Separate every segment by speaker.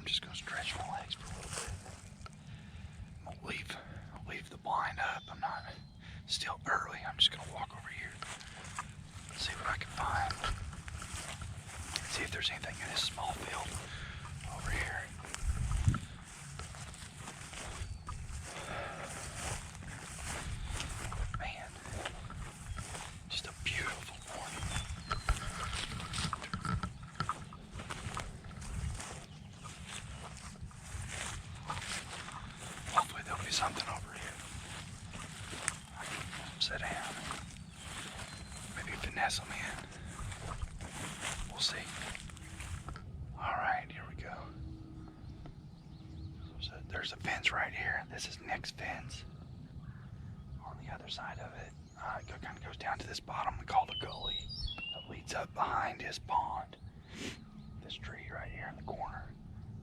Speaker 1: I'm just gonna stretch my legs for a little bit. I'll leave the blind up. I'm not still early. I'm just gonna walk over here, see what I can find. See if there's anything in this small field over here. Man, just a beautiful morning. Hopefully there'll be something over here. I can sit down, maybe finesse them in. We'll see. Alright, here we go. So there's a fence right here. This is Nick's fence. On the other side of it, it kind of goes down to this bottom we call the gully that leads up behind his pond. This tree right here in the corner.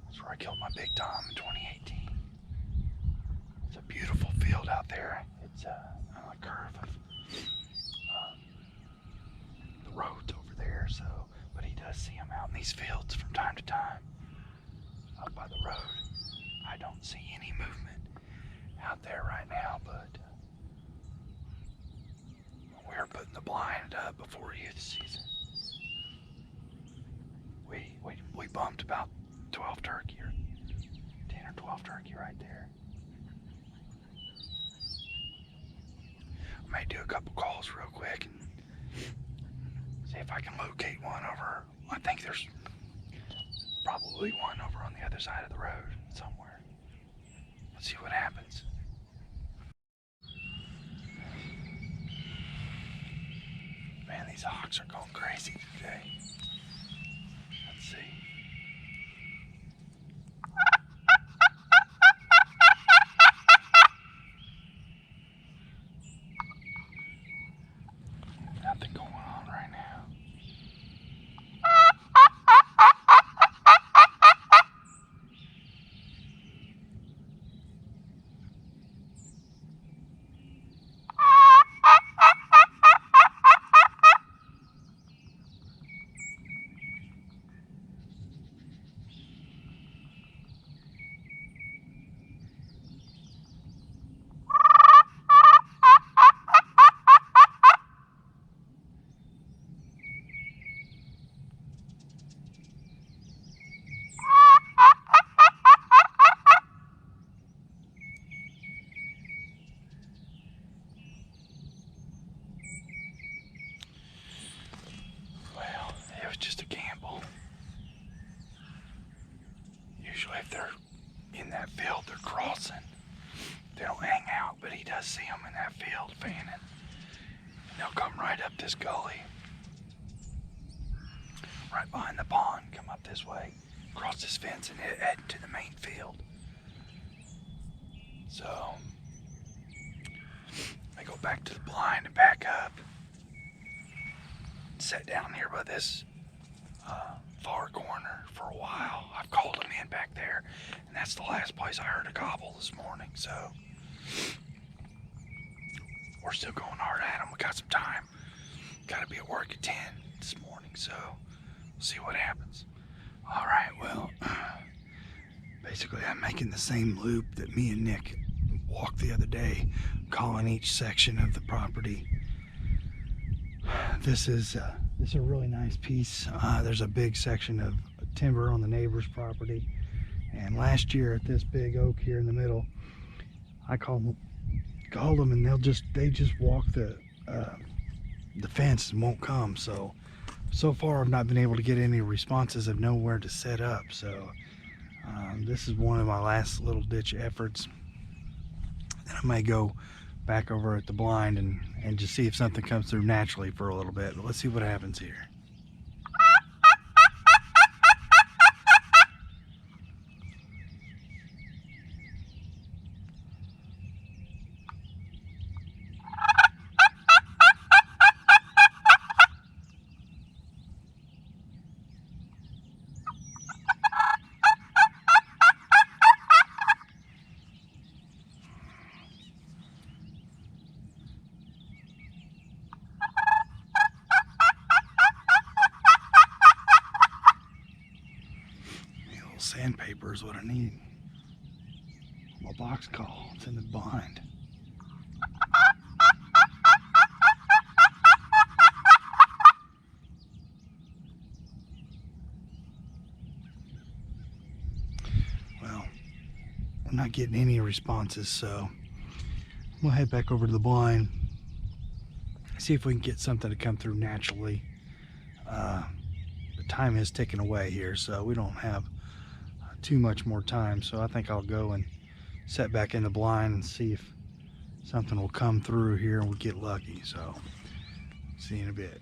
Speaker 1: That's where I killed my big tom in 2018. It's a beautiful field out there. It's on a curve of the roads over there, so but he does see them out in these fields from time to time up by the road. I don't see any movement out there right now, but we're putting the blind up before youth season. We bumped about 12 turkey, or 10 or 12 turkey right there. I may do a couple calls real quick and see if I can locate one over. I think there's probably one over on the other side of the road somewhere. Let's see what happens. Man, these hawks are going crazy today. Let's see. Nothing going on right now. Just a gamble. Usually if they're in that field, they're crossing. They don't hang out, but he does see them in that field fanning. And they'll come right up this gully, right behind the pond, come up this way, cross this fence and head to the main field. So, I go back to the blind and back up. Sat down here by this far corner for a while. I've called them in back there, and that's the last place I heard a gobble this morning. So we're still going hard at them. We got some time. Got to be at work at 10 this morning, so we'll see what happens. All right, well, basically I'm making the same loop that me and Nick walked the other day, calling each section of the property. This is a really nice piece. There's a big section of timber on the neighbor's property, and last year at this big oak here in the middle, I called them and they just walk the fence and won't come. So far I've not been able to get any responses of nowhere to set up. So this is one of my last little ditch efforts. Then I may go back over at the blind and just see if something comes through naturally for a little bit. But let's see what happens here. Sandpaper is what I need. My box call, it's in the bind. Well, I'm not getting any responses, so I'm gonna head back over to the blind, see if we can get something to come through naturally. The time is ticking away here, so we don't have too much more time, so I think I'll go and set back in the blind and see if something will come through here and we get lucky. So see you in a bit.